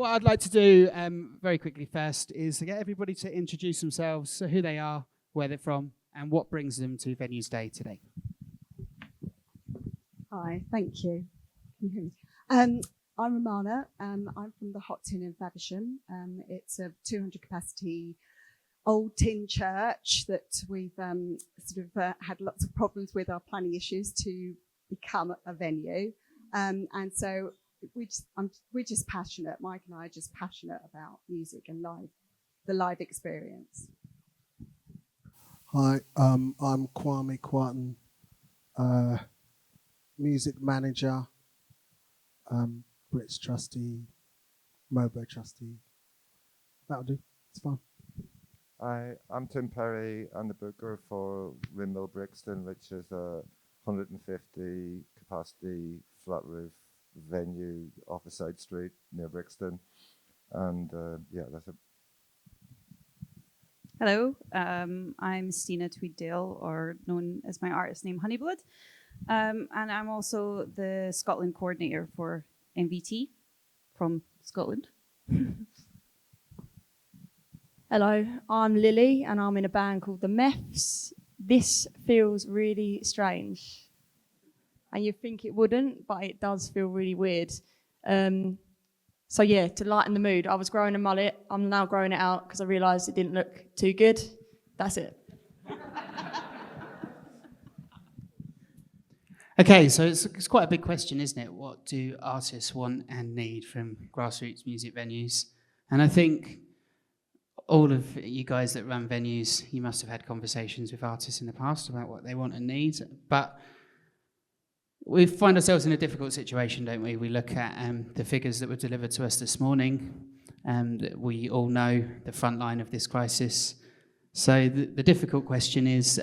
what I'd like to do very quickly first is to get everybody to introduce themselves, so who they are, where they're from, and what brings them to Venues Day today. Hi, thank you. Can you hear me? I'm Romana. I'm from the Hot Tin in Faversham. It's a 200 capacity old tin church that we've had lots of problems with our planning issues to become a venue. And so we're just passionate. Mike and I are just passionate about music and the live experience. Hi, I'm Kwame, Kwaten, music manager, Brits trustee, Mobo trustee. That'll do, it's fun. Hi, I'm Tim Perry. I'm the booker for Windmill, Brixton, which is a 150 capacity flat roof venue off a side street near Brixton. And yeah, that's it. Hello, I'm Stina Tweeddale, or known as my artist name Honeyblood. And I'm also the Scotland coordinator for MVT from Scotland. Hello, I'm Lily and I'm in a band called the Meffs. This feels really strange. And you'd think it wouldn't, but it does feel really weird. So yeah, to lighten the mood, I was growing a mullet. I'm now growing it out because I realised it didn't look too good. That's it. Okay, so it's quite a big question, isn't it? What do artists want and need from grassroots music venues? And I think all of you guys that run venues, you must have had conversations with artists in the past about what they want and need. But we find ourselves in a difficult situation, don't we? We look at the figures that were delivered to us this morning, and we all know the front line of this crisis. So the difficult question is,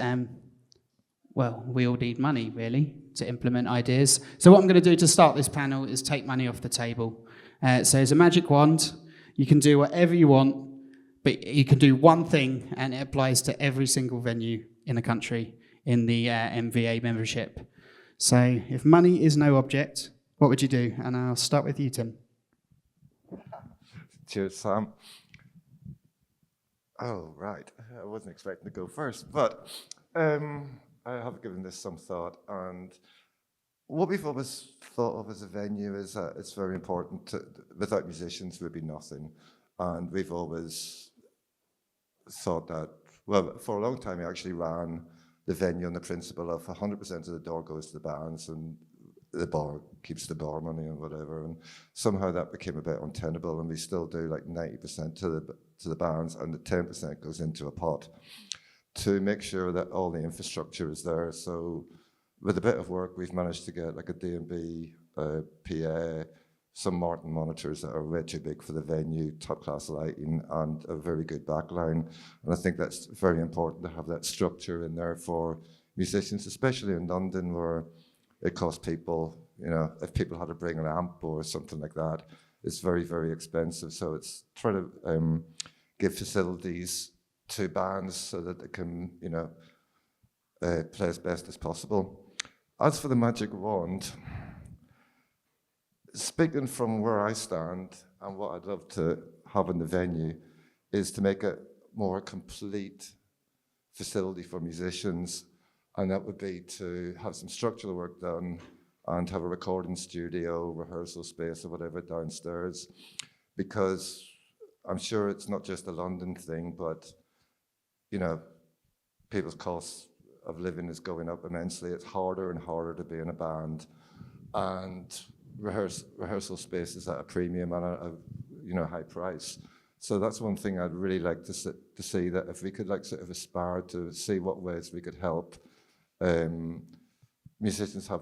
well, we all need money, really, to implement ideas. So what I'm going to do to start this panel is take money off the table. So there's a magic wand. You can do whatever you want, but you can do one thing, and it applies to every single venue in the country in the MVA membership. So if money is no object, what would you do? And I'll start with you, Tim. Cheers, Sam. Oh, right. I wasn't expecting to go first, but I have given this some thought. And what we've always thought of as a venue is that it's very important. Without musicians, would be nothing. And we've always thought that, well, for a long time, we actually ran the venue on the principle of 100% of the door goes to the bands and the bar keeps the bar money and whatever. And somehow that became a bit untenable, and we still do like 90% to the bands, and the 10% goes into a pot to make sure that all the infrastructure is there. So with a bit of work, we've managed to get like a D&B, PA, some Martin monitors that are way too big for the venue, top class lighting, and a very good backline. And I think that's very important to have that structure in there for musicians, especially in London, where it costs people, you know, if people had to bring an amp or something like that, it's very, very expensive. So it's trying to give facilities to bands so that they can, you know, play as best as possible. As for the magic wand, speaking from where I stand and what I'd love to have in the venue is to make it more complete facility for musicians, and that would be to have some structural work done and have a recording studio, rehearsal space or whatever downstairs, because I'm sure it's not just a London thing, but you know, people's costs of living is going up immensely. It's harder and harder to be in a band, and rehearsal space is at a premium and a high price. So that's one thing I'd really like to see, that if we could like sort of aspire to see what ways we could help musicians have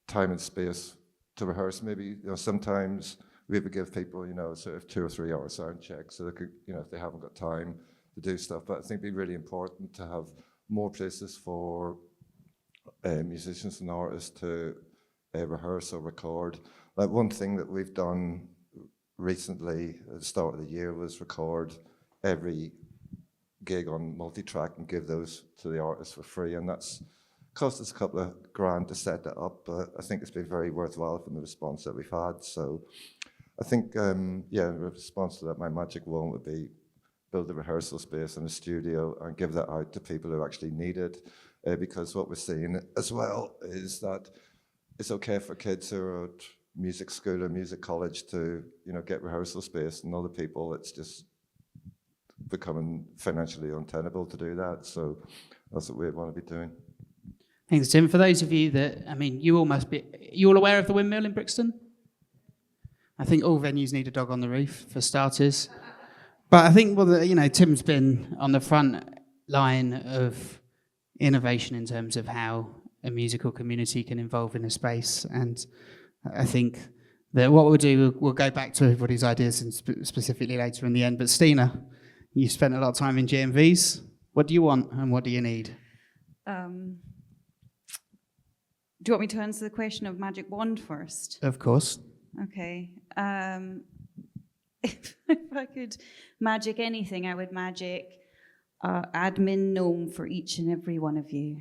time and space to rehearse. Maybe, you know, sometimes we would give people, you know, sort of 2 or 3 hour sound checks so they could, you know, if they haven't got time to do stuff. But I think it'd be really important to have more places for musicians and artists to rehearse or record. Like one thing that we've done recently at the start of the year was record every gig on multi-track and give those to the artists for free, and that's cost us a couple of grand to set that up, but I think it's been very worthwhile from the response that we've had. So I think, yeah, in response to that, my magic wand would be build a rehearsal space and a studio and give that out to people who actually need it. Because what we're seeing as well is that it's okay for kids who are at music school or music college to, get rehearsal space, and other people it's just becoming financially untenable to do that. So that's what we want to be doing. Thanks, Tim. For those of you that, you all aware of the Windmill in Brixton? I think all venues need a dog on the roof, for starters. But I think, Tim's been on the front line of innovation in terms of how a musical community can involve in a space. And I think that what we'll do, we'll go back to everybody's ideas and specifically later in the end. But Stina, you spent a lot of time in GMVs. What do you want and what do you need? Do you want me to answer the question of magic wand first? Of course. Okay. If I could magic anything, I would magic admin gnome for each and every one of you,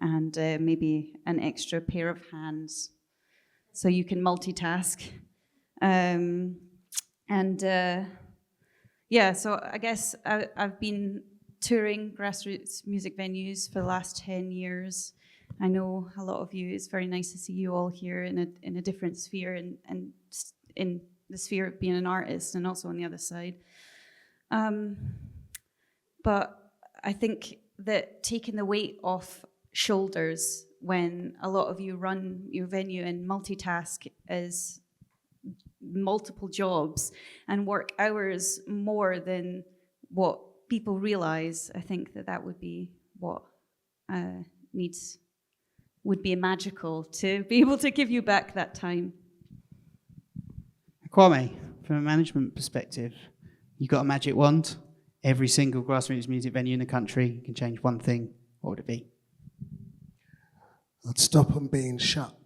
and maybe an extra pair of hands so you can multitask. So I guess I've been touring grassroots music venues for the last 10 years. I know a lot of you, it's very nice to see you all here in a different sphere and in the sphere of being an artist and also on the other side. But I think that taking the weight off shoulders when a lot of you run your venue and multitask as multiple jobs and work hours more than what people realize, I think that would be what would be magical to be able to give you back that time. Kwame, from a management perspective, you got a magic wand. Every single grassroots music venue in the country can change one thing. What would it be? I'd stop them being shut.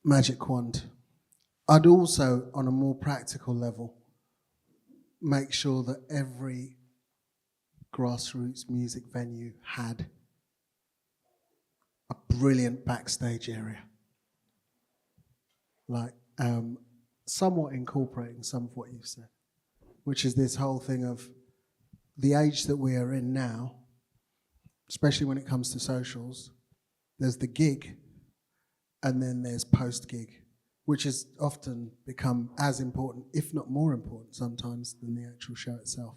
Magic wand. I'd also, on a more practical level, make sure that every grassroots music venue had a brilliant backstage area. Like, somewhat incorporating some of what you've said, which is this whole thing of the age that we are in now, especially when it comes to socials. There's the gig, and then there's post-gig, which has often become as important, if not more important sometimes, than the actual show itself.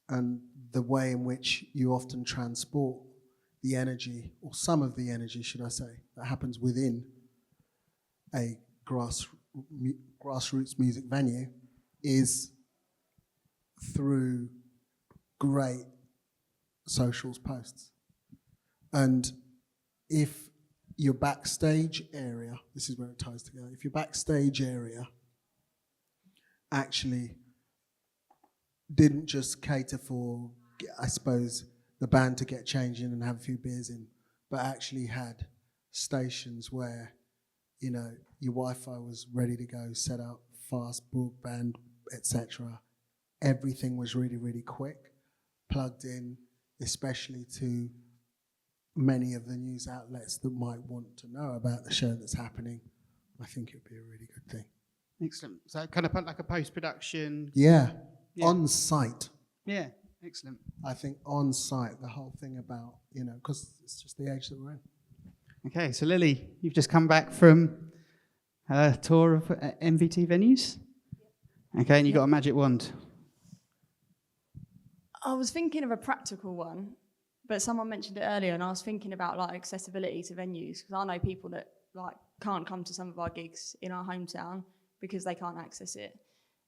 And the way in which you often transport the energy, or some of the energy, should I say, that happens within a grassroots music venue is through great socials posts. And if your backstage area, this is where it ties together, if your backstage area actually didn't just cater for, I suppose, the band to get changing and have a few beers in, but actually had stations where, your Wi-Fi was ready to go, set up, fast broadband, etc. Everything was really, really quick, plugged in, especially to many of the news outlets that might want to know about the show that's happening. I think it would be a really good thing. Excellent. So kind of like a post-production. Yeah. On site. Yeah, excellent. I think on site, the whole thing about, because it's just the age that we're in. Okay, so Lily, you've just come back from a tour of MVT venues. Okay, and you got a magic wand. I was thinking of a practical one, but someone mentioned it earlier, and I was thinking about accessibility to venues, because I know people that can't come to some of our gigs in our hometown because they can't access it.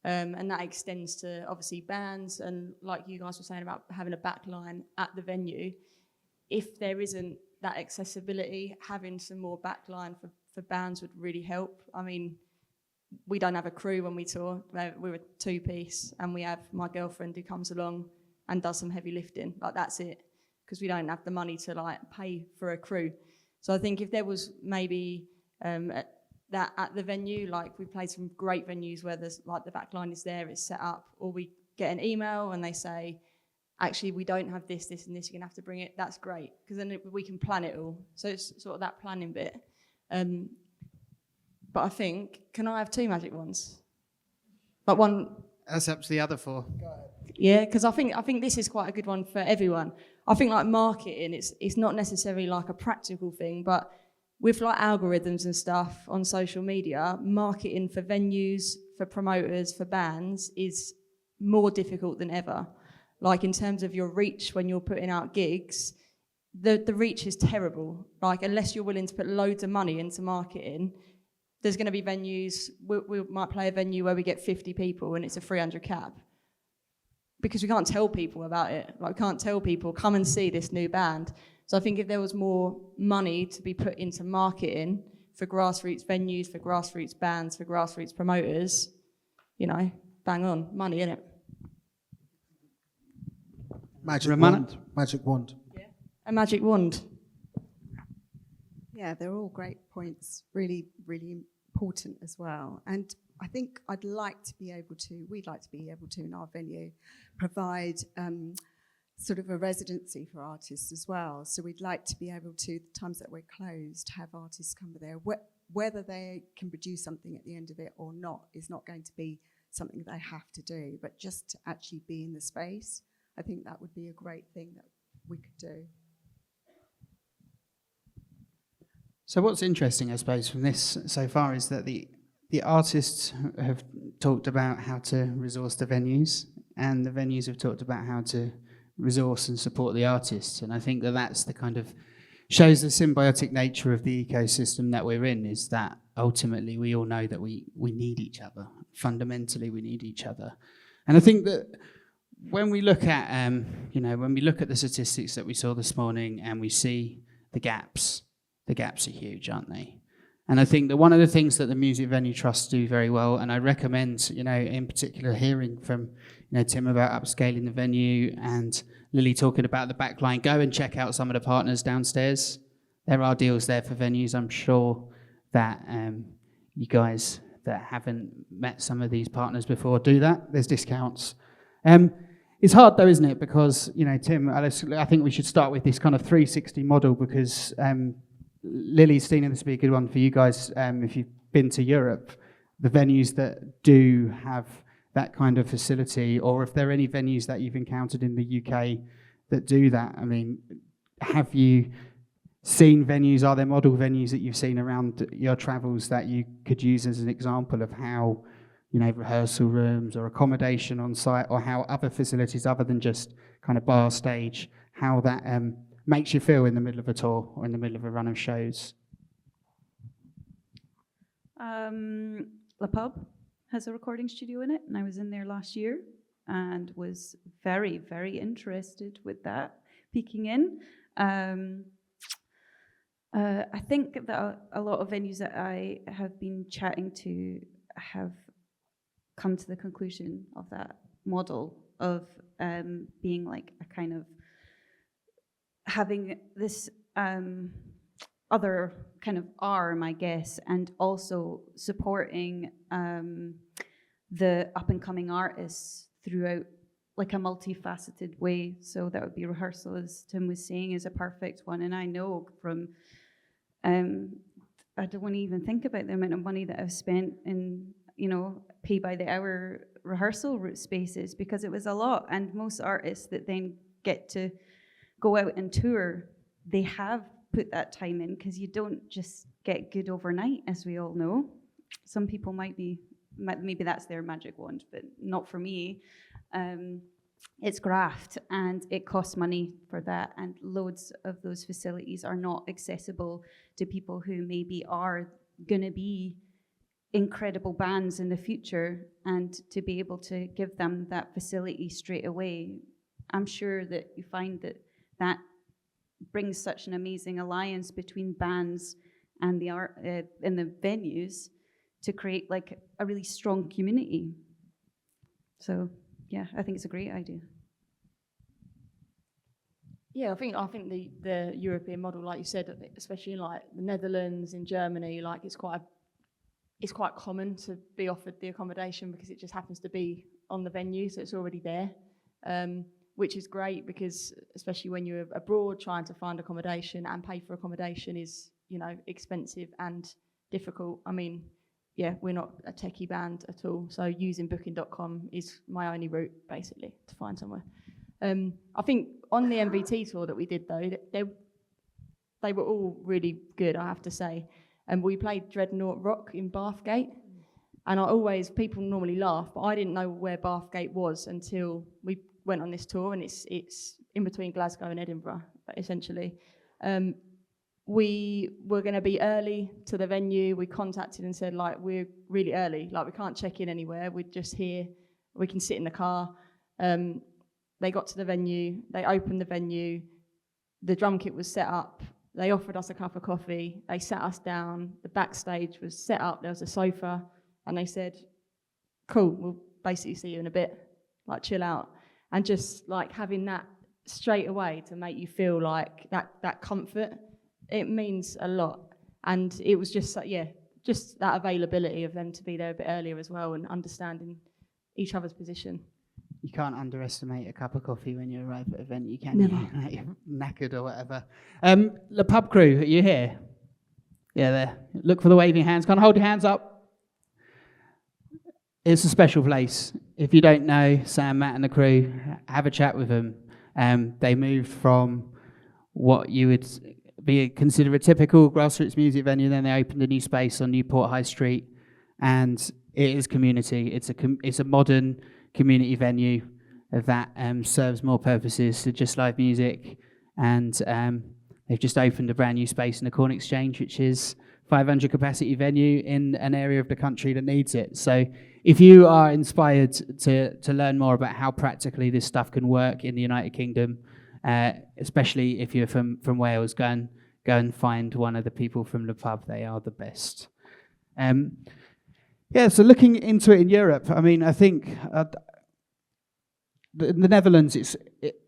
And that extends to obviously bands, and like you guys were saying about having a backline at the venue. If there isn't that accessibility, having some more backline for bands would really help. I mean, we don't have a crew when we tour. We're a two-piece, and we have my girlfriend who comes along and does some heavy lifting. That's it, because we don't have the money to pay for a crew. So I think if there was maybe that at the venue, we played some great venues where there's the back line is there, it's set up, or we get an email and they say, actually, we don't have this, this, and this, you're gonna have to bring it. That's great, because then we can plan it all. So it's sort of that planning bit. but I think, can I have 2 magic wands? Like one. That's up to the other 4. Yeah, because I think this is quite a good one for everyone. I think like marketing, it's not necessarily like a practical thing, but with like algorithms and stuff on social media, marketing for venues, for promoters, for bands is more difficult than ever. Like in terms of your reach when you're putting out gigs, the reach is terrible. Like unless you're willing to put loads of money into marketing, there's going to be venues, we might play a venue where we get 50 people and it's a 300 cap. Because we can't tell people about it. Like we can't tell people, come and see this new band. So I think if there was more money to be put into marketing for grassroots venues, for grassroots bands, for grassroots promoters, you know, bang on, money, innit? Magic Romana? wand. Magic wand. A magic wand. Yeah, they're all great points, really, really important as well. And I think we'd like to be able to in our venue provide sort of a residency for artists as well. So we'd like to be able to, the times that we're closed, have artists come there. Whether they can produce something at the end of it or not is not going to be something they have to do, but just to actually be in the space, I think that would be a great thing that we could do. So what's interesting, I suppose, from this so far is that the artists have talked about how to resource the venues, and the venues have talked about how to resource and support the artists. And I think that that's the kind of shows the symbiotic nature of the ecosystem that we're in, is that ultimately we all know that we need each other. Fundamentally, we need each other. And I think that when we look at, when we look at the statistics that we saw this morning and we see the gaps are huge, aren't they? And I think that one of the things that the Music Venue Trusts do very well, and I recommend, in particular hearing from, Tim about upscaling the venue and Lily talking about the back line, go and check out some of the partners downstairs. There are deals there for venues. I'm sure that you guys that haven't met some of these partners before do that. There's discounts. It's hard though, isn't it? Because, Tim, I think we should start with this kind of 360 model because Lily, Stina, this would be a good one for you guys. If you've been to Europe, the venues that do have that kind of facility, or if there are any venues that you've encountered in the UK that do that, I mean, have you seen venues, are there model venues that you've seen around your travels that you could use as an example of how, rehearsal rooms or accommodation on site, or how other facilities other than just kind of bar stage, how that makes you feel in the middle of a tour or in the middle of a run of shows? La Pub has a recording studio in it, and I was in there last year and was very, very interested with that peeking in. I think that a lot of venues that I have been chatting to have come to the conclusion of that model of being like a kind of having this other kind of arm, I guess, and also supporting the up-and-coming artists throughout like a multifaceted way. So that would be rehearsal, as Tim was saying, is a perfect one. And I know from, I don't want to even think about the amount of money that I've spent in, pay by the hour rehearsal spaces, because it was a lot. And most artists that then get to go out and tour, they have put that time in, because you don't just get good overnight, as we all know. Some people maybe that's their magic wand, but not for me. It's graft, and it costs money for that, and loads of those facilities are not accessible to people who maybe are going to be incredible bands in the future, and to be able to give them that facility straight away. I'm sure that you find that brings such an amazing alliance between bands and the art and the venues to create like a really strong community. So yeah, I think it's a great idea. Yeah, I think the European model, like you said, especially in like the Netherlands, in Germany, like it's quite common to be offered the accommodation because it just happens to be on the venue, so it's already there. Which is great, because especially when you're abroad, trying to find accommodation and pay for accommodation is, expensive and difficult. I mean, yeah, we're not a techie band at all. So using booking.com is my only route, basically, to find somewhere. I think on the MVT tour that we did, though, they were all really good, I have to say. And we played Dreadnought Rock in Bathgate. And people normally laugh, but I didn't know where Bathgate was until we went on this tour, and it's in between Glasgow and Edinburgh, essentially. We were going to be early to the venue. We contacted and said, like, we're really early. Like, we can't check in anywhere. We're just here. We can sit in the car. They got to the venue. They opened the venue. The drum kit was set up. They offered us a cup of coffee. They sat us down. The backstage was set up. There was a sofa. And they said, cool, we'll basically see you in a bit. Like, chill out. And just, like, having that straight away to make you feel like that comfort, it means a lot. And it was just that availability of them to be there a bit earlier as well and understanding each other's position. You can't underestimate a cup of coffee when you arrive at an event, you can. Never. Like, you're knackered or whatever. The pub crew, are you here? Yeah, there. Look for the waving hands. Can't hold your hands up. It's a special place. If you don't know Sam, Matt and the crew, have a chat with them. They moved from what you would consider a typical Grassroots music venue, then they opened a new space on Newport High Street, and it is community. It's a modern community venue that serves more purposes than just live music, and they've just opened a brand new space in the Corn Exchange, which is 500 capacity venue in an area of the country that needs it. So if you are inspired to learn more about how practically this stuff can work in the United Kingdom, especially if you're from Wales, go and find one of the people from the pub. They are the best. So looking into it in Europe, I mean, I think in the Netherlands,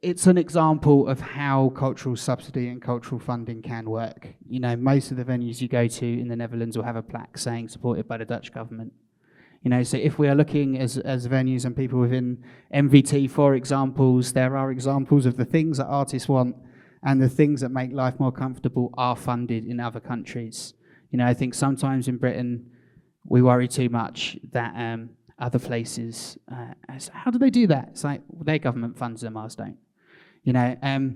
it's an example of how cultural subsidy and cultural funding can work. You know, most of the venues you go to in the Netherlands will have a plaque saying supported by the Dutch government. You know, so if we are looking as venues and people within MVT for examples, there are examples of the things that artists want and the things that make life more comfortable are funded in other countries. You know, I think sometimes in Britain we worry too much that other places, how do they do that? It's like their government funds them, ours don't. You know,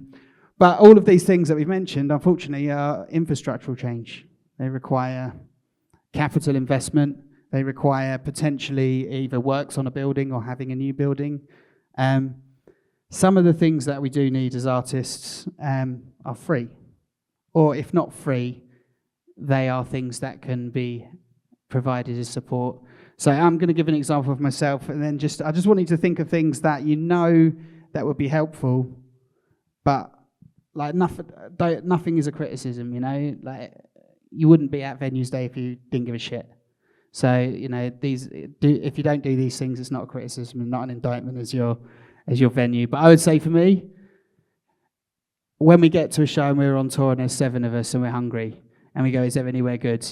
but all of these things that we've mentioned, unfortunately, are infrastructural change. They require capital investment. They require potentially either works on a building or having a new building. Some of the things that we do need as artists are free. Or if not free, they are things that can be provided as support. So I'm going to give an example of myself, and then I just want you to think of things that you know that would be helpful, but like nothing is a criticism, you know? Like, you wouldn't be at Venues Day if you didn't give a shit. So, you know, if you don't do these things, it's not a criticism and not an indictment as your venue. But I would say for me, when we get to a show and we're on tour and there's 7 of us and we're hungry and we go, is there anywhere good?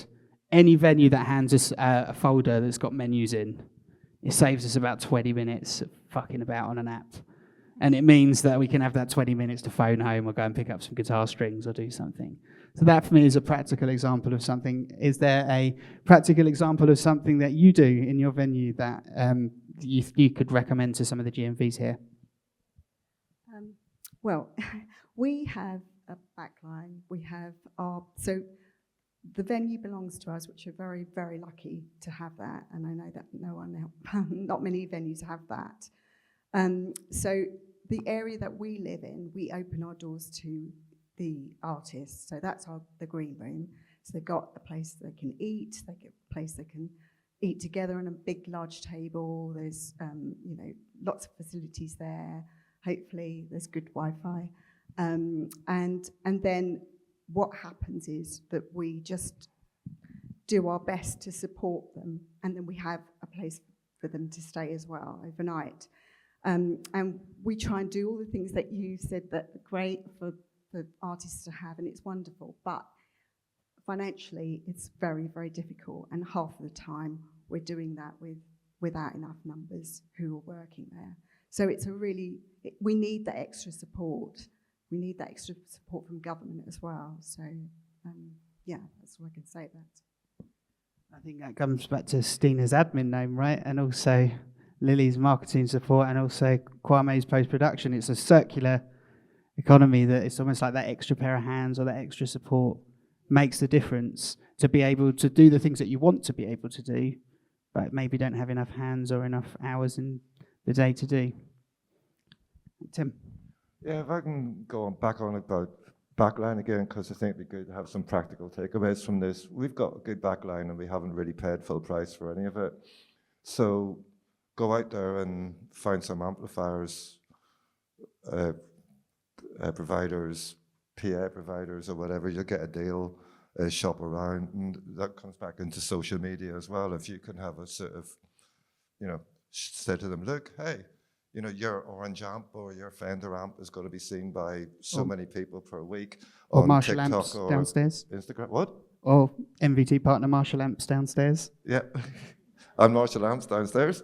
Any venue that hands us a folder that's got menus in, it saves us about 20 minutes fucking about on an app. And it means that we can have that 20 minutes to phone home or go and pick up some guitar strings or do something. So that for me is a practical example of something. Is there a practical example of something that you do in your venue that you could recommend to some of the GMVs here? Well, we have a backline. We have the venue belongs to us, which we're very, very lucky to have that. And I know that not many venues have that. So the area that we live in, we open our doors to the artists. So that's the green room. So they've got a place they can eat. They get a place they can eat together on a big, large table. There's, lots of facilities there. Hopefully, there's good Wi-Fi. And then what happens is that we just do our best to support them, and then we have a place for them to stay as well overnight. And we try and do all the things that you said that are great for artists to have, and it's wonderful. But financially, it's very, very difficult, and half of the time we're doing that without enough numbers who are working there. So we need that extra support. We need that extra support from government as well. So, that's all I can say about it. I think that comes back to Stina's admin name, right? And also Lily's marketing support, and also Kwame's post-production. It's a circular economy that it's almost like that extra pair of hands or that extra support makes the difference to be able to do the things that you want to be able to do, but maybe don't have enough hands or enough hours in the day to do. Tim? Yeah, if I can go back on about backline again, because I think it'd be good to have some practical takeaways from this. We've got a good backline and we haven't really paid full price for any of it. So go out there and find some amplifiers, providers, PA providers or whatever. You'll get a deal, shop around, and that comes back into social media as well. If you can have a sort of, say to them, look, hey, your orange amp or your Fender amp is going to be seen by so many people per week Or on Marshall TikTok amps or downstairs. Instagram. What? Or MVT partner Marshall amps downstairs. Yeah. And Marshall amps downstairs.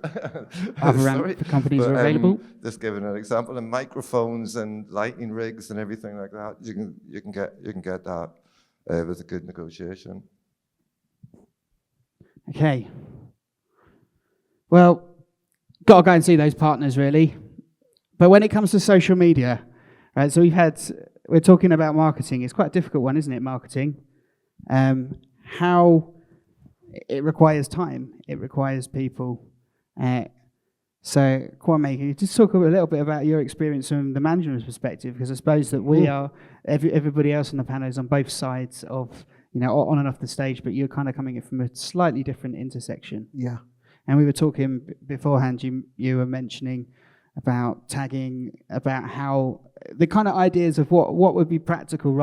Other amp companies are available. Just giving an example, and microphones and lighting rigs and everything like that. You can get that with a good negotiation. Okay. Well, got to go and see those partners, really. But when it comes to social media, right, so we're talking about marketing. It's quite a difficult one, isn't it, marketing? How it requires time. It requires people. So, Kwame, can you just talk a little bit about your experience from the management's perspective? Because I suppose that we are, everybody else on the panel is on both sides of, on and off the stage, but you're kind of coming in from a slightly different intersection. Yeah. And we were talking beforehand, you were mentioning about tagging, about how the kind of ideas of what would be practical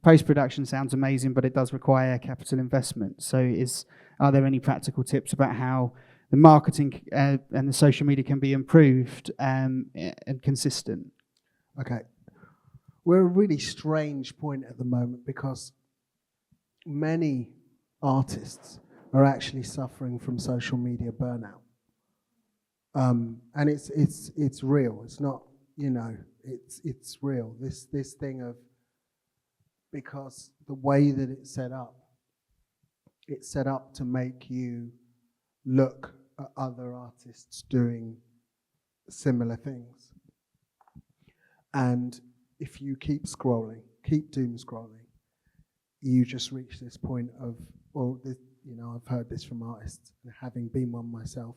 post-production sounds amazing, but it does require capital investment. So are there any practical tips about how the marketing and the social media can be improved and consistent? Okay. We're at a really strange point at the moment because many artists are actually suffering from social media burnout. And it's real. It's not, it's real. This thing of, because the way that it's set up to make you look at other artists doing similar things. And if you keep doom scrolling, you just reach this point of, I've heard this from artists, having been one myself.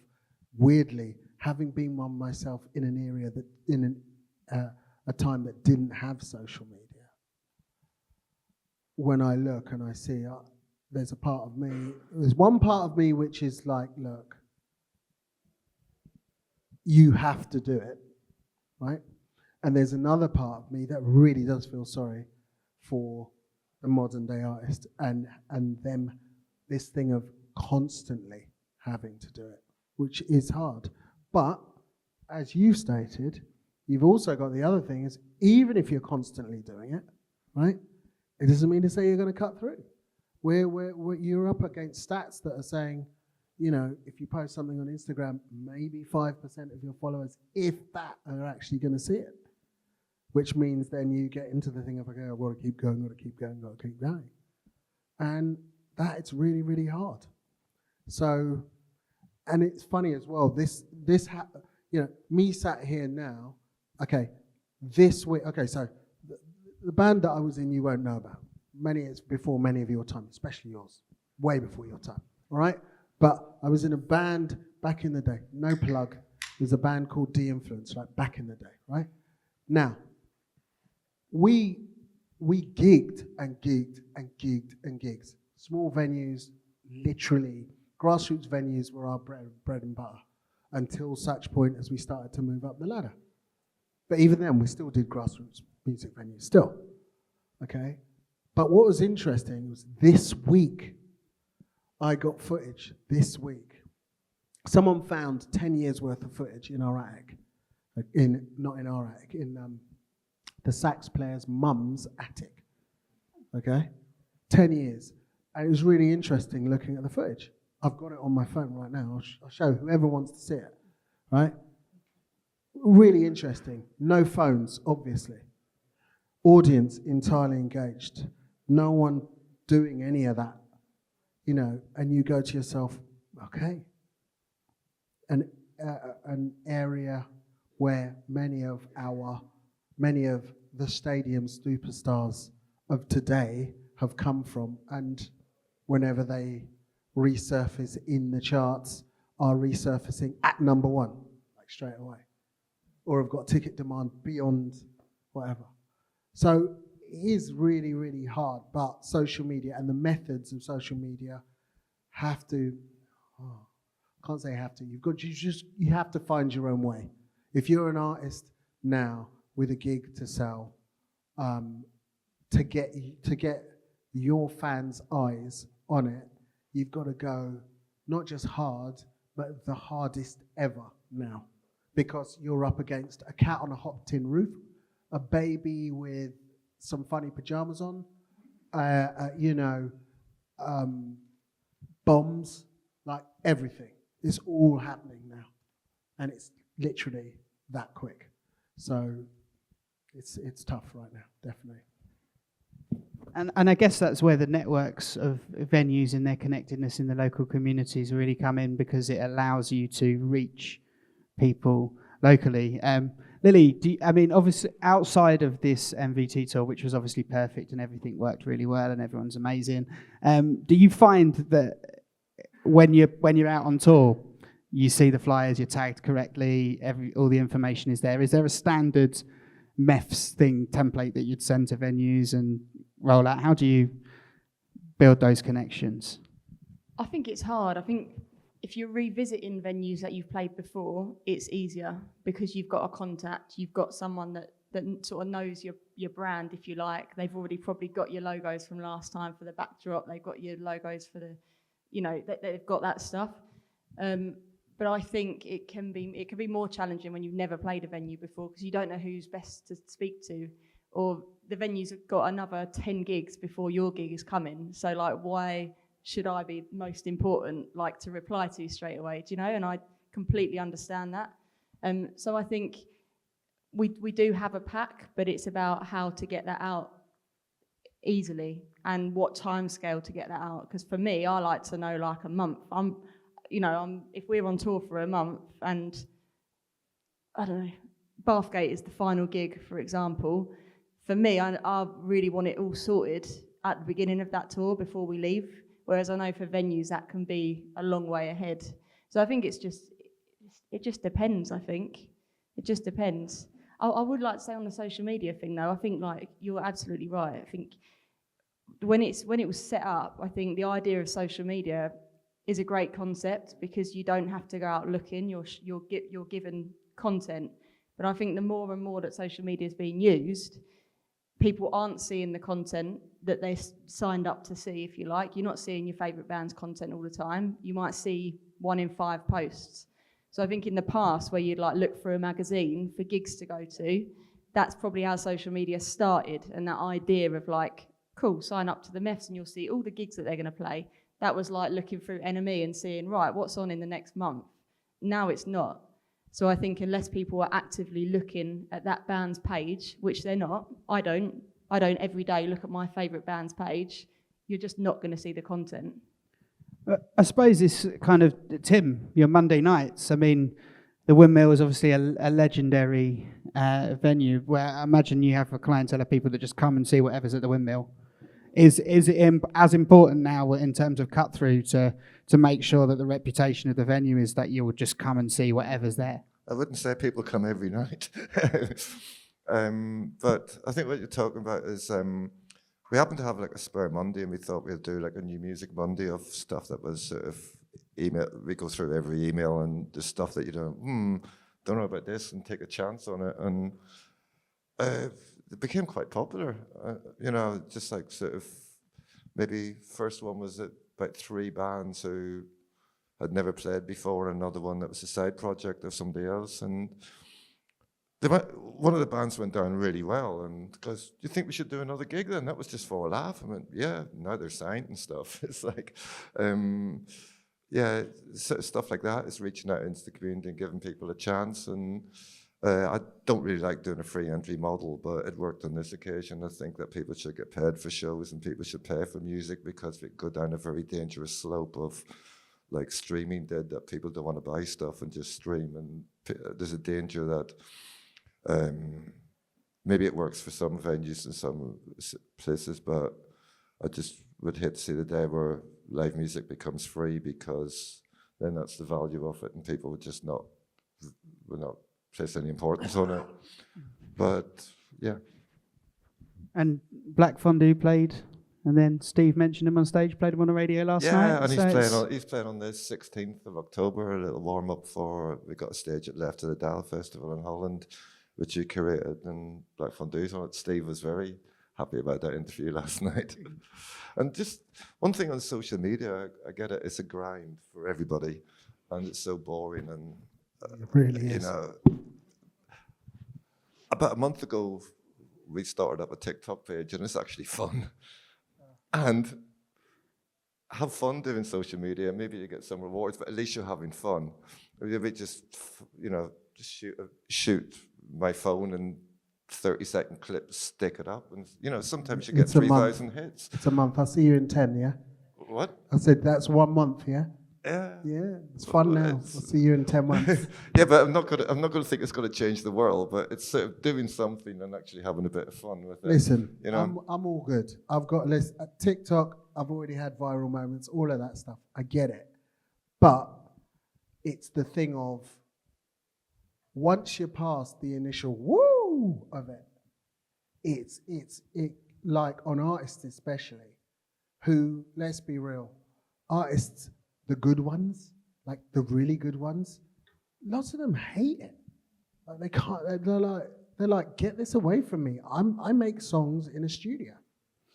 Weirdly, having been one myself in an area that, in a time that didn't have social media, when I look and I see there's one part of me which is like, look, you have to do it, right? And there's another part of me that really does feel sorry for the modern day artist and them, this thing of constantly having to do it, which is hard. But as you've stated, you've also got the other thing is, even if you're constantly doing it, right, it doesn't mean to say you're going to cut through. You're up against stats that are saying, if you post something on Instagram, maybe 5% of your followers, if that, are actually going to see it. Which means then you get into the thing of, okay, I've got to keep going, got to keep going. And it's really, really hard. So, and it's funny as well, me sat here now, okay, this week, okay, so the band that I was in, you won't know about. It's before many of your time, especially yours, way before your time, all right? But I was in a band back in the day, no plug. There's a band called De-Influence, like back in the day, right? Now, we gigged and gigged and gigged and gigged. Small venues, literally, grassroots venues were our bread and butter until such point as we started to move up the ladder. But even then, we still did grassroots music venues, still, okay? But what was interesting was this week, I got footage this week. Someone found 10 years worth of footage in our attic, not in our attic, in the sax player's mum's attic, okay? 10 years. And it was really interesting looking at the footage. I've got it on my phone right now. I'll show whoever wants to see it, right? Really interesting. No phones, obviously. Audience entirely engaged. No one doing any of that, you know, and you go to yourself, okay, an area where many of the stadium superstars of today have come from, and whenever they resurface in the charts, are resurfacing at number one, like straight away, or have got ticket demand beyond whatever. So it is really, really hard, but social media and the methods of social media have to, can't say have to, you have to find your own way. If you're an artist now with a gig to sell, to get your fans' eyes on it, you've got to go not just hard, but the hardest ever now, because you're up against a cat on a hot tin roof, a baby with some funny pajamas on, bombs, like everything. It's all happening now, and it's literally that quick. So it's tough right now, definitely. And I guess that's where the networks of venues and their connectedness in the local communities really come in, because it allows you to reach people locally. Lily, obviously outside of this MVT tour, which was obviously perfect and everything worked really well and everyone's amazing, do you find that when you're out on tour, you see the flyers, you're tagged correctly, all the information is there? Is there a standard Meffs template that you'd send to venues and roll out? How do you build those connections? I think it's hard. I think if you're revisiting venues that you've played before, it's easier because you've got a contact, you've got someone that sort of knows your brand, if you like. They've already probably got your logos from last time for the backdrop. They've got your logos for the, they've got that stuff. But I think it can be more challenging when you've never played a venue before, because you don't know who's best to speak to, or the venue's got another 10 gigs before your gig is coming. So why should I be most important, to reply to straight away? Do you know? And I completely understand that. So I think we do have a pack, but it's about how to get that out easily and what time scale to get that out. Because for me, I like to know a month. If we're on tour for a month and, I don't know, Bathgate is the final gig, for example, for me, I really want it all sorted at the beginning of that tour before we leave, whereas I know for venues that can be a long way ahead. So I think it just depends, I think. It just depends. I would like to say on the social media thing, though, I think, you're absolutely right. I think when it was set up, I think the idea of social media is a great concept because you don't have to go out looking, you're given content. But I think the more and more that social media is being used, people aren't seeing the content that they signed up to see, if you like. You're not seeing your favourite band's content all the time. You might see 1 in 5 posts. So I think in the past, where you'd look for a magazine for gigs to go to, that's probably how social media started, and that idea of cool, sign up to the Meffs and you'll see all the gigs that they're going to play. That was like looking through NME and seeing, right, what's on in the next month. Now it's not. So I think unless people are actively looking at that band's page, which they're not, I don't every day look at my favourite band's page, you're just not going to see the content. I suppose this kind of, Tim, your Monday nights, the Windmill is obviously a legendary venue where I imagine you have a clientele of people that just come and see whatever's at the Windmill. Is it as important now in terms of cut through to make sure that the reputation of the venue is that you will just come and see whatever's there? I wouldn't say people come every night. But I think what you're talking about is we happen to have a spare Monday, and we thought we'd do a new music Monday of stuff that was sort of email. We go through every email and the stuff that you don't know about this and take a chance on it. And it became quite popular, just sort of, maybe first one was about 3 bands who had never played before, and another one that was a side project of somebody else. And one of the bands went down really well, and goes, "Do you think we should do another gig then?" That was just for a laugh. I went, "Yeah, now they're signed and stuff." It's stuff like that is reaching out into the community and giving people a chance. And I don't really like doing a free entry model, but it worked on this occasion. I think that people should get paid for shows and people should pay for music, because we go down a very dangerous slope of like streaming did, that people don't want to buy stuff and just stream. And there's a danger that maybe it works for some venues and some places, but I just would hate to see the day where live music becomes free, because then that's the value of it and people would just will not place any importance on it. But yeah. And Black Fondue played, and then Steve mentioned him on stage, played him on the radio last night. Yeah, and so he's playing on the 16th of October, a little warm up we got a stage at Left of the Dial Festival in Holland, which you curated, and Black Fondue's on it. Steve was very happy about that interview last night. And just one thing on social media, I get it, it's a grind for everybody, and it's so boring, and It really you is. know, about a month ago, we started up a TikTok page, and it's actually fun. And have fun doing social media. Maybe you get some rewards, but at least you're having fun. Maybe just, just shoot my phone and 30-second clips, stick it up, and sometimes you get It's a month. 3,000 hits. It's a month. I'll see you in 10, yeah? What? I said, that's 1 month, yeah? Yeah. Yeah, it's fun now. I'll see you in 10 months. Yeah, but I'm not gonna think it's gonna change the world, but it's sort of doing something and actually having a bit of fun with it. Listen, you know? I'm all good. I've got a list. At TikTok, I've already had viral moments, all of that stuff. I get it. But it's the thing of, once you're past the initial woo of it, it's like on artists especially, who, let's be real, artists, the good ones, like the really good ones, lots of them hate it. Like they can't. They're like, get this away from me. I make songs in a studio.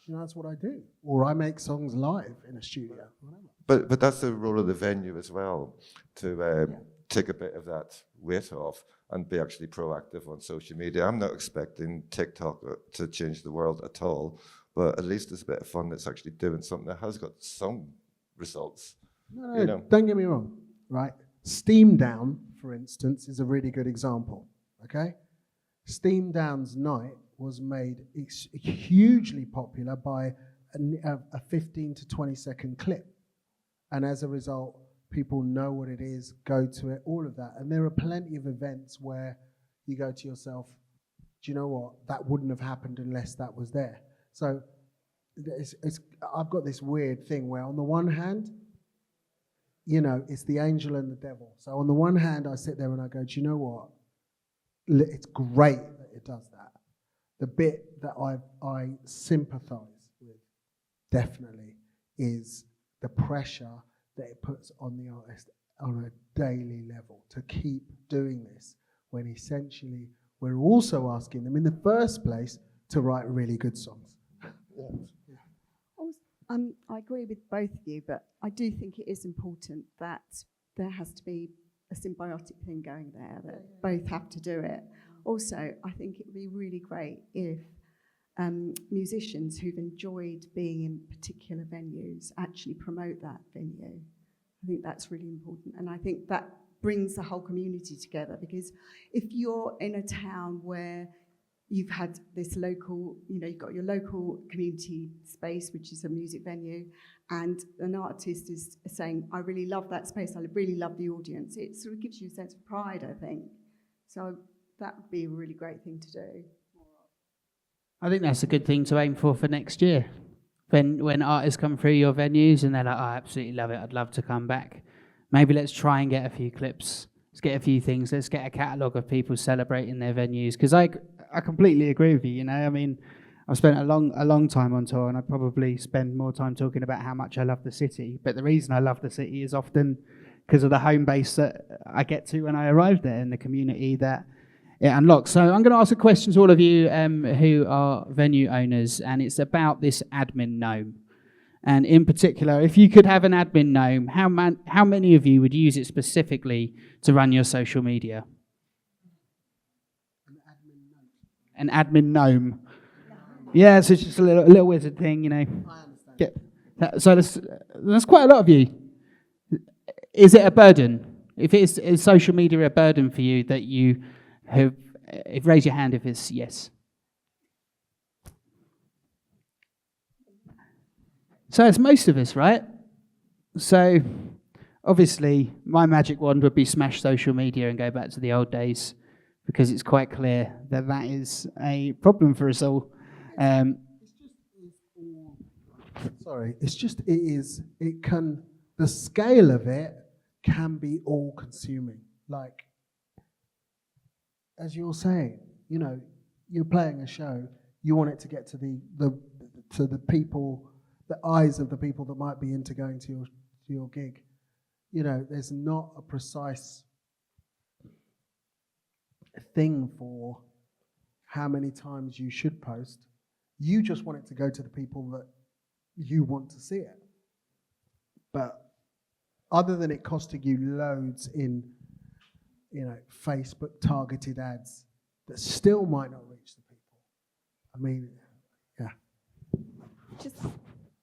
That's what I do. Or I make songs live in a studio. Whatever. But that's the role of the venue as well, to take a bit of that weight off and be actually proactive on social media. I'm not expecting TikTok to change the world at all, but at least there's a bit of fun that's actually doing something that has got some results. No, don't get me wrong, right? Steam Down, for instance, is a really good example, okay? Steam Down's night was made hugely popular by a 15 to 20 second clip. And as a result, people know what it is, go to it, all of that. And there are plenty of events where you go to yourself, do you know what? That wouldn't have happened unless that was there. So I've got this weird thing where on the one hand, it's the angel and the devil. So on the one hand, I sit there and I go, do you know what? It's great that it does that. The bit that I sympathize with, definitely, is the pressure that it puts on the artist on a daily level to keep doing this, when essentially we're also asking them in the first place to write really good songs. I agree with both of you, but I do think it is important that there has to be a symbiotic thing going there, that both have to do it. Also, I think it would be really great if musicians who've enjoyed being in particular venues actually promote that venue. I think that's really important, and I think that brings the whole community together, because if you're in a town where you've had this local, you've got your local community space, which is a music venue, and an artist is saying, I really love that space, I really love the audience. It sort of gives you a sense of pride, I think. So that would be a really great thing to do. I think that's a good thing to aim for next year. When artists come through your venues and they're like, I absolutely love it, I'd love to come back. Maybe let's try and get a few clips. Let's get a few things. Let's get a catalogue of people celebrating their venues. Because I completely agree with you. I mean, I've spent a long time on tour, and I probably spend more time talking about how much I love the city. But the reason I love the city is often because of the home base that I get to when I arrive there, and the community that it unlocks. So I'm going to ask a question to all of you who are venue owners, and it's about this admin gnome. And in particular, if you could have an admin gnome, how many of you would use it specifically to run your social media? An admin gnome. Yeah, so it's just a little wizard thing, I understand. So that's quite a lot of you. Is it a burden? Is social media a burden for you that you Raise your hand if it's yes. So it's most of us, right? So obviously my magic wand would be smash social media and go back to the old days, because it's quite clear that that is a problem for us all. The scale of it can be all consuming. Like, as you're saying, you know, you're playing a show, you want it to get to the people, the eyes of the people that might be into going to your gig. You know, there's not a precise thing for how many times you should post. You just want it to go to the people that you want to see it. But other than it costing you loads in, you know, Facebook targeted ads that still might not reach the people. I mean, yeah.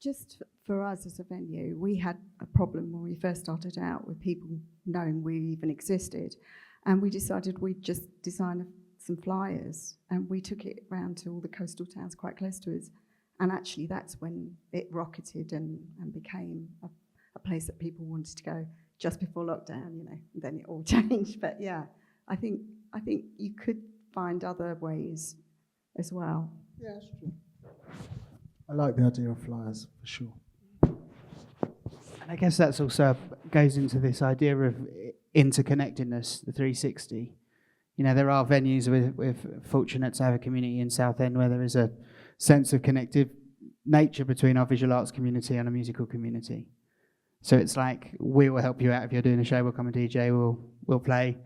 Just for us as a venue, we had a problem when we first started out with people knowing we even existed, and we decided we'd just design some flyers, and we took it around to all the coastal towns quite close to us, and actually that's when it rocketed and became a place that people wanted to go just before lockdown, you know, and then it all changed. But yeah, I think you could find other ways as well. Yeah, that's true. I like the idea of flyers, for sure. And I guess that's also goes into this idea of interconnectedness, the 360. You know, there are venues we're fortunate to have a community in Southend where there is a sense of connective nature between our visual arts community and a musical community. So it's like, we will help you out if you're doing a show, we'll come and DJ, we'll play.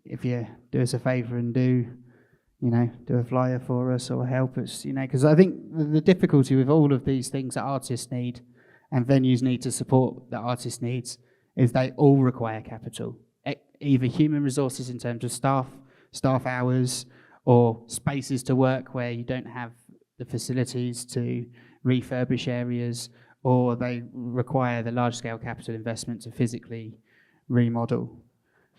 If you do us a favour and do a flyer for us or help us, you know, because I think the difficulty with all of these things that artists need and venues need to support that artists needs is they all require capital, either human resources in terms of staff hours, or spaces to work where you don't have the facilities to refurbish areas, or they require the large-scale capital investment to physically remodel.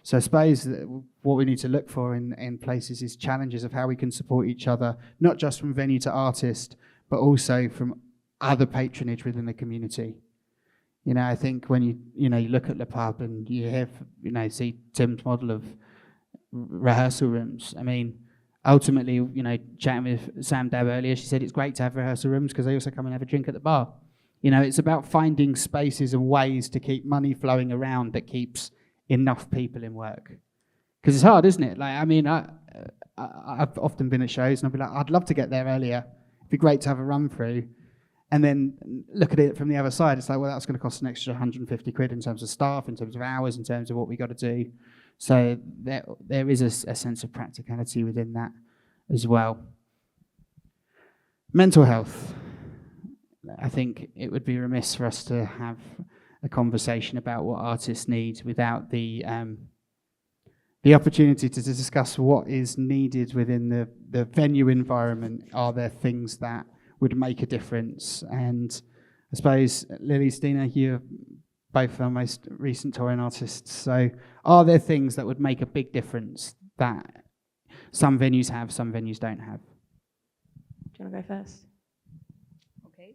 So I suppose that what we need to look for in places is challenges of how we can support each other, not just from venue to artist, but also from other patronage within the community. You know, I think when you look at the pub and you hear, see Tim's model of rehearsal rooms. I mean, ultimately, chatting with Sam Dab earlier, she said it's great to have rehearsal rooms because they also come and have a drink at the bar. You know, it's about finding spaces and ways to keep money flowing around that keeps enough people in work. Because it's hard, isn't it? Like, I mean, I've often been at shows and I'll be like, I'd love to get there earlier. It'd be great to have a run through. And then look at it from the other side. It's like, well, that's going to cost an extra 150 quid in terms of staff, in terms of hours, in terms of what we got to do. So there is a sense of practicality within that as well. Mental health. I think it would be remiss for us to have a conversation about what artists need without the opportunity to discuss what is needed within the venue environment. Are there things that would make a difference? And I suppose, Lily, Stina, you're both our most recent touring artists. So are there things that would make a big difference that some venues have, some venues don't have? Do you want to go first? Okay.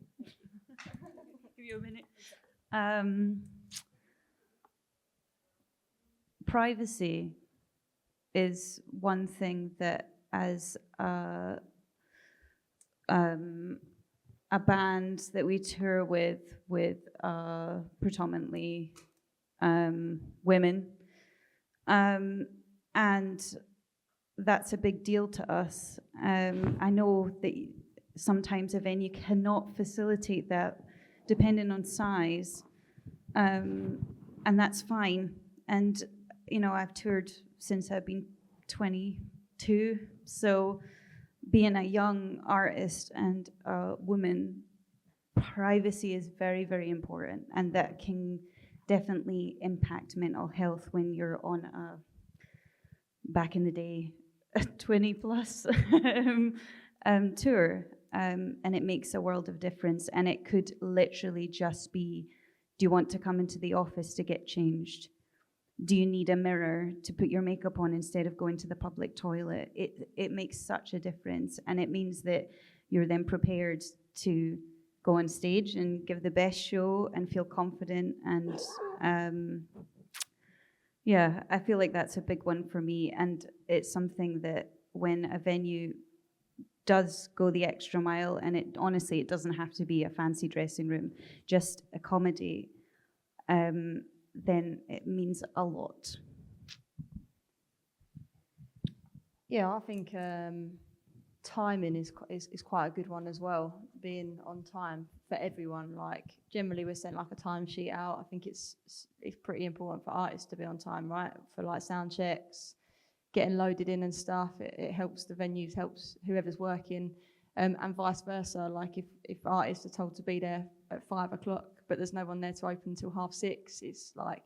Give you a minute. Privacy is one thing that, as a band that we tour with predominantly women, and that's a big deal to us. I know that sometimes a venue cannot facilitate that, depending on size, and that's fine. And I've toured since I've been 22, so being a young artist and a woman, privacy is very, very important, and that can definitely impact mental health when you're on a, back in the day, a 20 plus tour, and it makes a world of difference. And it could literally just be, do you want to come into the office to get changed? do you need a mirror to put your makeup on instead of going to the public toilet? It makes such a difference, and it means that you're then prepared to go on stage and give the best show and feel confident. And yeah, I feel like that's a big one for me, and it's something that when a venue does go the extra mile, and it honestly, it doesn't have to be a fancy dressing room, just a comedy, then it means a lot. Yeah, I think timing is quite a good one as well. Being on time for everyone. Like generally, we're sent like a timesheet out. I think it's pretty important for artists to be on time, right? For like sound checks, getting loaded in and stuff. It helps the venues, helps whoever's working, and vice versa. Like if artists are told to be there at 5 o'clock, but there's no one there to open till 6:30, it's like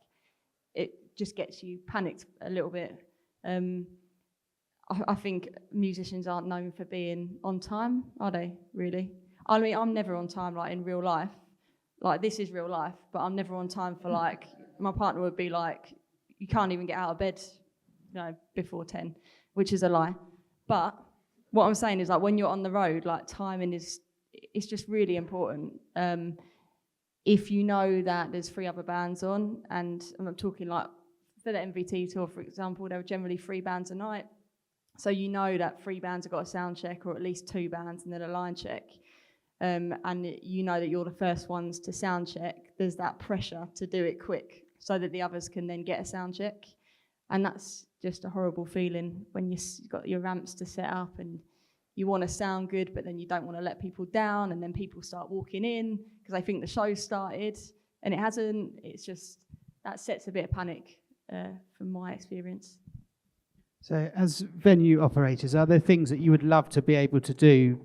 it just gets you panicked a little bit. I think musicians aren't known for being on time, are they, really? I mean, I'm never on time, like, in real life. Like, this is real life, but I'm never on time for, like, my partner would be like, you can't even get out of bed, before 10, which is a lie. But what I'm saying is, like, when you're on the road, like, timing it's just really important. If you know that there's 3 other bands on, and I'm talking, like, for the MVT tour, for example, there were generally 3 bands a night. So you know that 3 bands have got a sound check, or at least 2 bands, and then a line check. And you know that you're the first ones to sound check. There's that pressure to do it quick so that the others can then get a sound check. And that's just a horrible feeling when you've got your ramps to set up and you want to sound good, but then you don't want to let people down, and then people start walking in because they think the show's started and it hasn't. It's just, that sets a bit of panic from my experience. So as venue operators, are there things that you would love to be able to do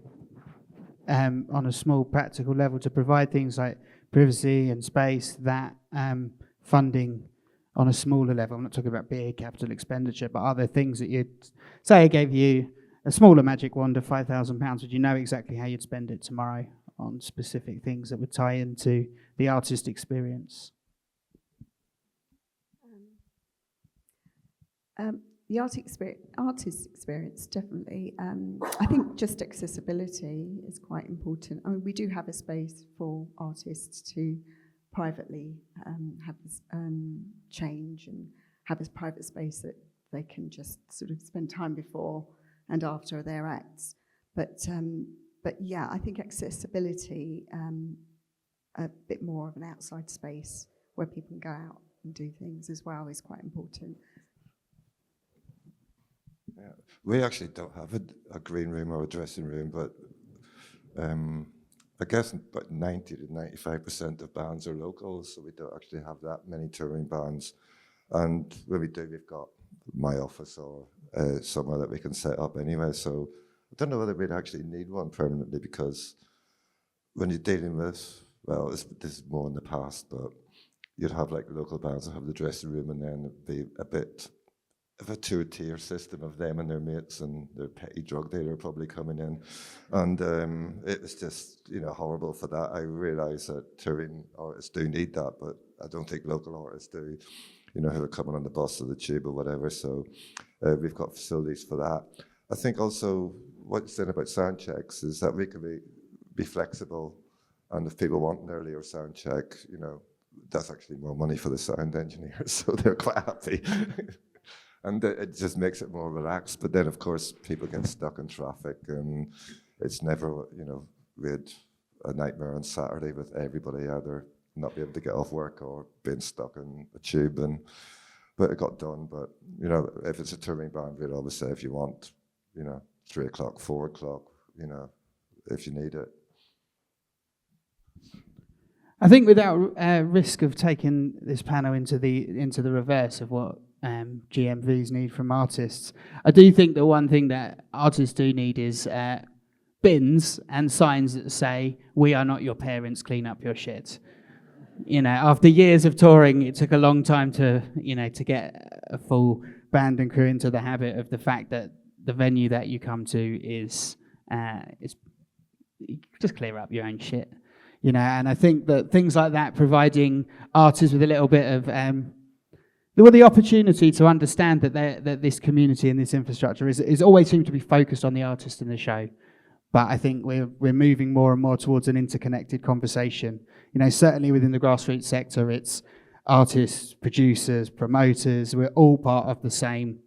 on a small practical level to provide things like privacy and space, that funding on a smaller level? I'm not talking about big capital expenditure, but are there things that you'd say I gave you a smaller magic wand of £5,000, would you know exactly how you'd spend it tomorrow on specific things that would tie into the artist experience? The artist experience, definitely. I think just accessibility is quite important. I mean, we do have a space for artists to privately have this change and have this private space that they can just sort of spend time before and after their acts. But yeah, I think accessibility, a bit more of an outside space where people can go out and do things as well, is quite important. Yeah. We actually don't have a green room or a dressing room, but I guess about 90 to 95% of bands are local, so we don't actually have that many touring bands. And when we do, we've got my office or somewhere that we can set up anyway. So I don't know whether we'd actually need one permanently, because when you're dealing with, well, this is more in the past, but you'd have like local bands that have the dressing room, and then it'd be a bit of a 2-tier system of them and their mates and their petty drug dealer probably coming in. And it was just, horrible for that. I realise that touring artists do need that, but I don't think local artists do, who are coming on the bus or the tube or whatever. So we've got facilities for that. I think also what you said about sound checks is that we can be flexible, and if people want an earlier sound check, that's actually more money for the sound engineers, so they're quite happy. And it just makes it more relaxed. But then, of course, people get stuck in traffic, and it's never, we had a nightmare on Saturday with everybody either not being able to get off work or being stuck in a tube. But it got done. But, if it's a touring band, we'd always say, if you want, 3 o'clock, 4 o'clock, if you need it. I think without risk of taking this panel into the reverse of what GMVs need from artists, I do think the one thing that artists do need is bins and signs that say, "We are not your parents, clean up your shit." After years of touring, it took a long time to get a full band and crew into the habit of the fact that the venue that you come to is just clear up your own shit. And I think that things like that, providing artists with a little bit of the opportunity to understand that this community and this infrastructure is always seemed to be focused on the artist in the show. But I think we're moving more and more towards an interconnected conversation. You know, certainly within the grassroots sector, it's artists, producers, promoters. We're all part of the same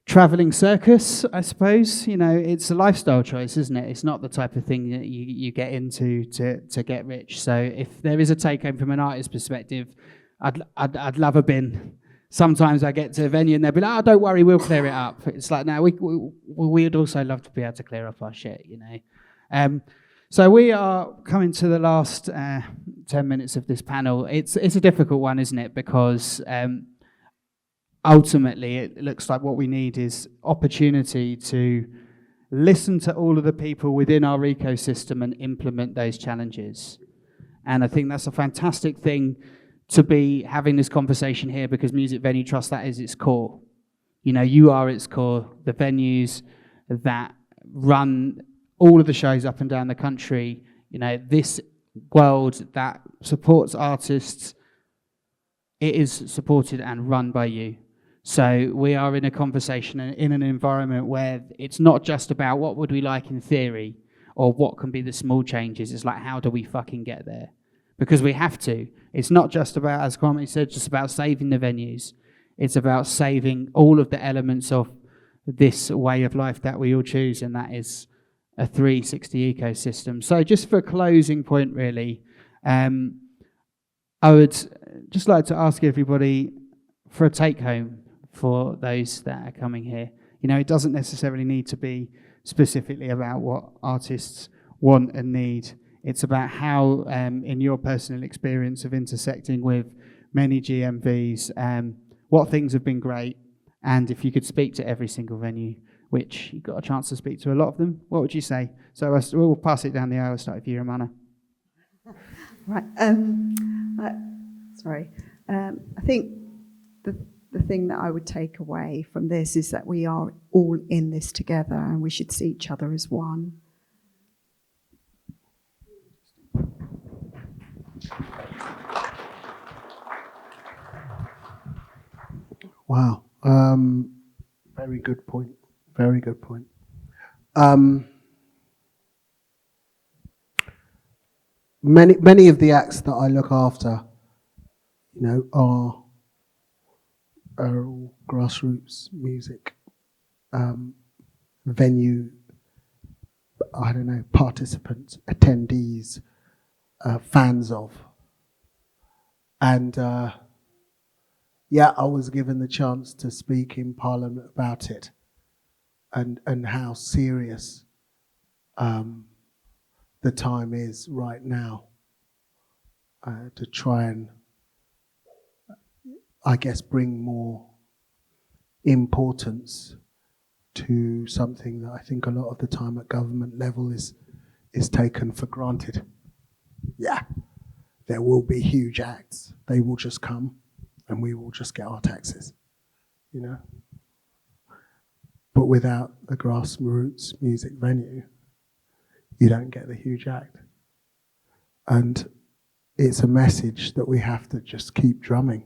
traveling circus, I suppose. You know, it's a lifestyle choice, isn't it? It's not the type of thing that you get into to get rich. So if there is a take home from an artist's perspective, I'd love a bin. Sometimes I get to a venue and they'll be like, "Oh, don't worry, we'll clear it up." It's like, no, we'd also love to be able to clear up our shit, you know. So we are coming to the last 10 minutes of this panel. It's a difficult one, isn't it? Because ultimately, it looks like what we need is opportunity to listen to all of the people within our ecosystem and implement those challenges. And I think that's a fantastic thing to be having this conversation here, because Music Venue Trust, that is its core. You know, you are its core. The venues that run all of the shows up and down the country, you know, this world that supports artists, it is supported and run by you. So we are in a conversation and in an environment where it's not just about what would we like in theory or what can be the small changes. It's like, how do we fucking get there? Because we have to. It's not just about, as Kwame said, just about saving the venues. It's about saving all of the elements of this way of life that we all choose, and that is a 360 ecosystem. So just for a closing point, really, I would just like to ask everybody for a take-home for those that are coming here. You know, it doesn't necessarily need to be specifically about what artists want and need. It's about how, in your personal experience of intersecting with many GMVs, what things have been great, and if you could speak to every single venue, which you got a chance to speak to a lot of them, what would you say? So we'll pass it down the aisle. I'll start with you, Romana. Right. I think the thing that I would take away from this is that we are all in this together, and we should see each other as one. Wow. Very good point. Very good point. Many of the acts that I look after, you know, are all grassroots music, venue, I don't know, participants, attendees, fans of. And yeah, I was given the chance to speak in Parliament about it, and how serious the time is right now to try and, I guess, bring more importance to something that I think a lot of the time at government level is taken for granted. Yeah, there will be huge acts. They will just come and we will just get our taxes, you know. But without the grassroots music venue, you don't get the huge act. And it's a message that we have to just keep drumming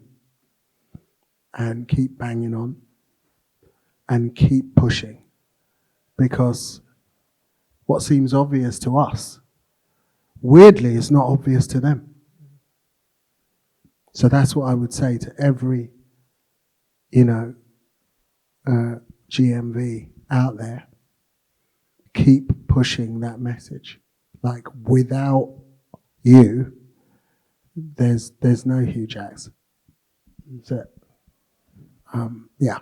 and keep banging on and keep pushing, because what seems obvious to us, weirdly, is not obvious to them. So that's what I would say to every, you know, GMV out there. Keep pushing that message. Like, without you, there's no huge acts. That's it. Yeah.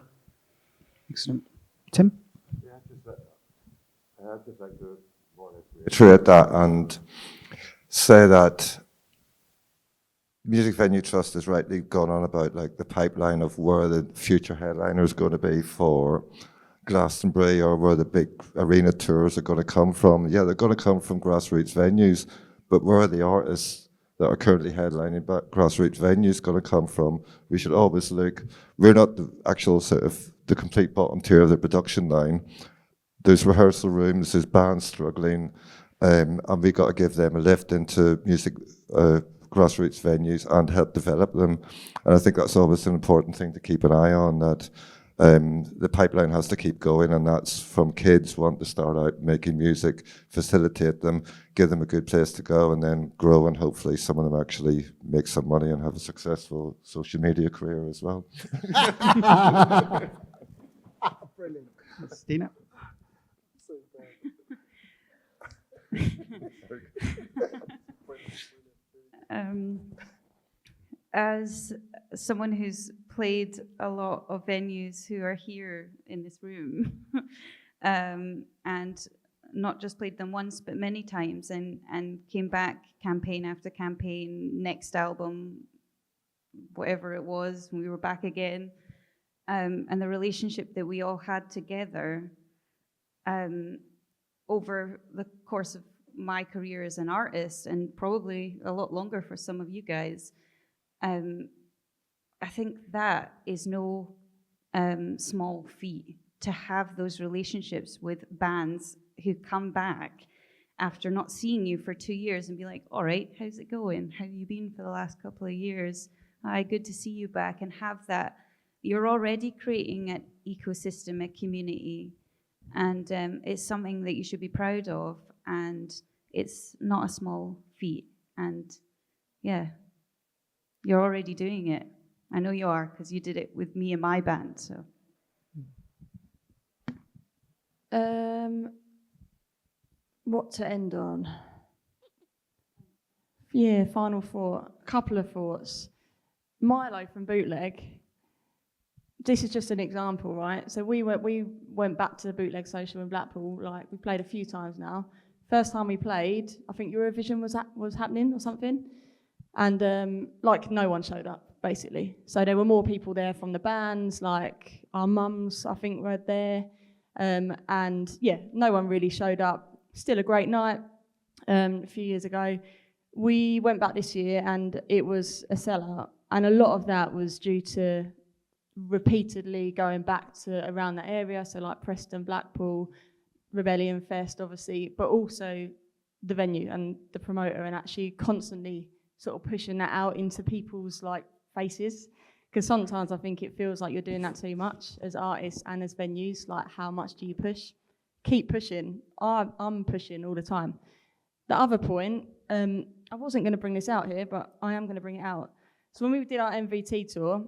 Excellent. Tim? Yeah, I'd just like to reiterate that and say that Music Venue Trust has rightly gone on about like the pipeline of where the future headliner is going to be for Glastonbury, or where the big arena tours are going to come from. Yeah, they're going to come from grassroots venues, but where are the artists that are currently headlining grassroots venues going to come from? We should always look. We're not the actual sort of the complete bottom tier of the production line. There's rehearsal rooms, there's bands struggling, and we've got to give them a lift into music grassroots venues and help develop them. And I think that's always an important thing to keep an eye on, that the pipeline has to keep going, and that's from kids wanting to start out making music, facilitate them, give them a good place to go, and then grow, and hopefully some of them actually make some money and have a successful social media career as well. Brilliant. Stina? As someone who's played a lot of venues who are here in this room, and not just played them once but many times, and came back campaign after campaign, next album, whatever it was, we were back again, and the relationship that we all had together over the course of my career as an artist, and probably a lot longer for some of you guys, I think that is no small feat, to have those relationships with bands who come back after not seeing you for 2 years and be like, all right, how's it going? How have you been for the last couple of years? Hi, good to see you back. And have that, you're already creating an ecosystem, a community, and it's something that you should be proud of, and it's not a small feat. And yeah, you're already doing it. I know you are, because you did it with me and my band. So, what to end on? Yeah, final thought. A couple of thoughts. Milo from Bootleg. This is just an example, right? So we went back to the Bootleg Social in Blackpool. Like, we played a few times now. First time we played, I think Eurovision was happening or something, and like no one showed up basically. So there were more people there from the bands, like our mums, I think, were there, and yeah, no one really showed up. Still a great night. A few years ago, we went back this year, and it was a sellout, and a lot of that was due to repeatedly going back to around that area, so like Preston, Blackpool, Rebellion Fest, obviously, but also the venue and the promoter, and actually constantly sort of pushing that out into people's like faces, because sometimes I think it feels like you're doing that too much as artists and as venues. Like, how much do you push? Keep pushing. I'm pushing all the time. The other point, I wasn't going to bring this out here, but I am going to bring it out. So when we did our MVT tour,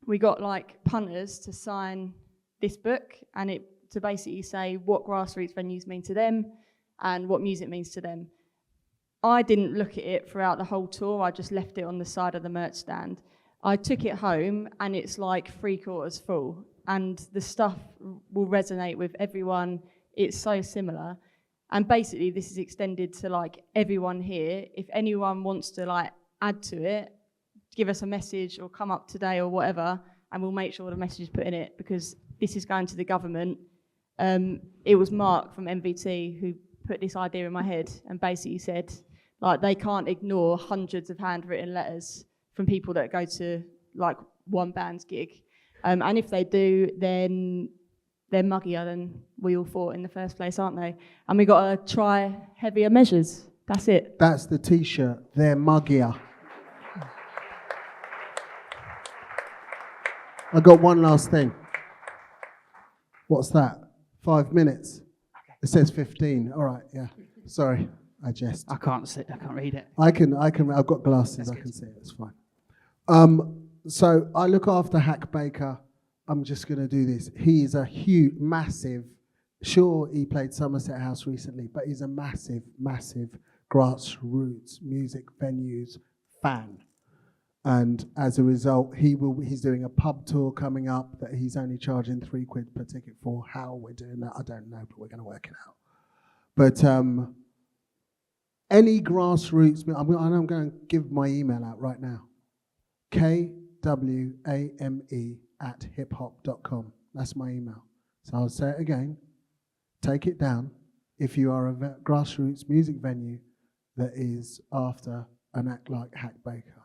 we got like punters to sign this book, and it to basically say what grassroots venues mean to them and what music means to them. I didn't look at it throughout the whole tour. I just left it on the side of the merch stand. I took it home, and it's like 3/4 full, and the stuff will resonate with everyone. It's so similar. And basically this is extended to like everyone here. If anyone wants to like add to it, give us a message or come up today or whatever, and we'll make sure the message is put in it, because this is going to the government. It was Mark from MVT who put this idea in my head and basically said, like, they can't ignore hundreds of handwritten letters from people that go to like one band's gig. And if they do, then they're muggier than we all thought in the first place, aren't they? And we got to try heavier measures. That's it. That's the T-shirt. They're muggier. I got one last thing. What's that? 5 minutes. It says 15. All right, yeah. Sorry, I jest. I can't read it. I can. I've got glasses. That's I good. can see it. It's fine. So I look after Hack Baker. I'm just going to do this. He is a huge, massive. Sure, he played Somerset House recently, but he's a massive, massive grassroots music venues fan. And as a result, he's doing a pub tour coming up that he's only charging £3 per ticket for. How we're doing that, I don't know, but we're going to work it out. But any grassroots, I'm going to give my email out right now. kwame@hiphop.com. That's my email. So I'll say it again. Take it down. If you are a grassroots music venue that is after an act like Hack Baker.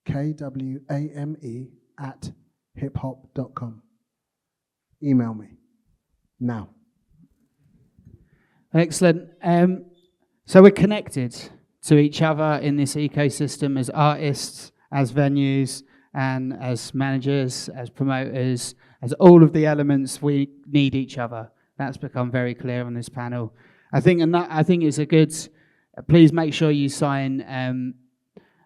kwame@hiphop.com. Email me now. Excellent. So we're connected to each other in this ecosystem as artists, as venues, and as managers, as promoters, as all of the elements, we need each other. That's become very clear on this panel. I think it's a good. Please make sure you sign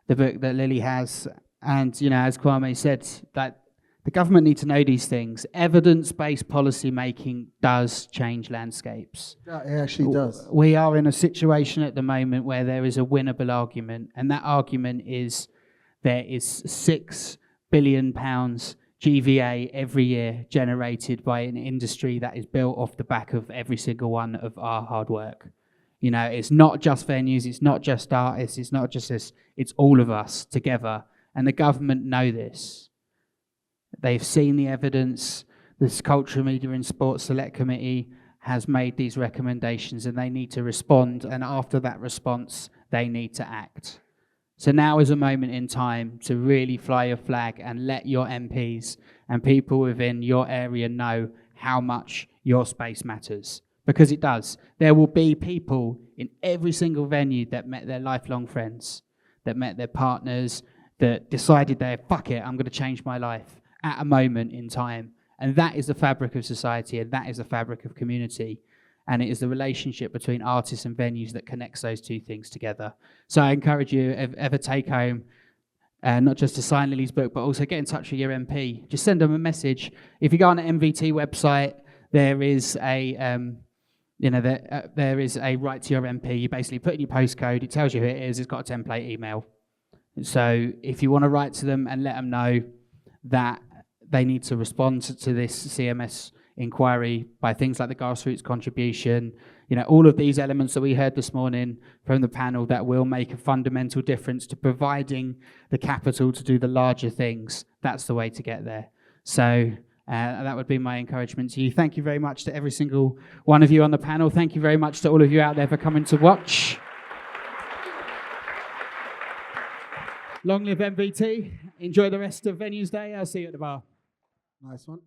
the book that Lily has, and as Kwame said, that the government need to know these things. Evidence-based policy making does change landscapes. Yeah, it actually does. We are in a situation at the moment where there is a winnable argument, and that argument is there is £6 billion GVA every year generated by an industry that is built off the back of every single one of our hard work. It's not just venues, it's not just artists, it's not just this, it's all of us together. And the government know this. They've seen the evidence. This Cultural Media and Sports Select Committee has made these recommendations, and they need to respond, and after that response, they need to act. So now is a moment in time to really fly your flag and let your MPs and people within your area know how much your space matters. Because it does. There will be people in every single venue that met their lifelong friends, that met their partners, that decided fuck it, I'm going to change my life at a moment in time. And that is the fabric of society, and that is the fabric of community. And it is the relationship between artists and venues that connects those two things together. So I encourage you, ever take home, not just to sign Lily's book, but also get in touch with your MP. Just send them a message. If you go on the MVT website, there is a there is a write to your MP. You basically put in your postcode, it tells you who it is, it's got a template email. So if you want to write to them and let them know that they need to respond to this CMS inquiry by things like the Grassroots contribution, all of these elements that we heard this morning from the panel that will make a fundamental difference to providing the capital to do the larger things, that's the way to get there. So that would be my encouragement to you. Thank you very much to every single one of you on the panel. Thank you very much to all of you out there for coming to watch. Long live MVT. Enjoy the rest of Venues Day. I'll see you at the bar. Nice one.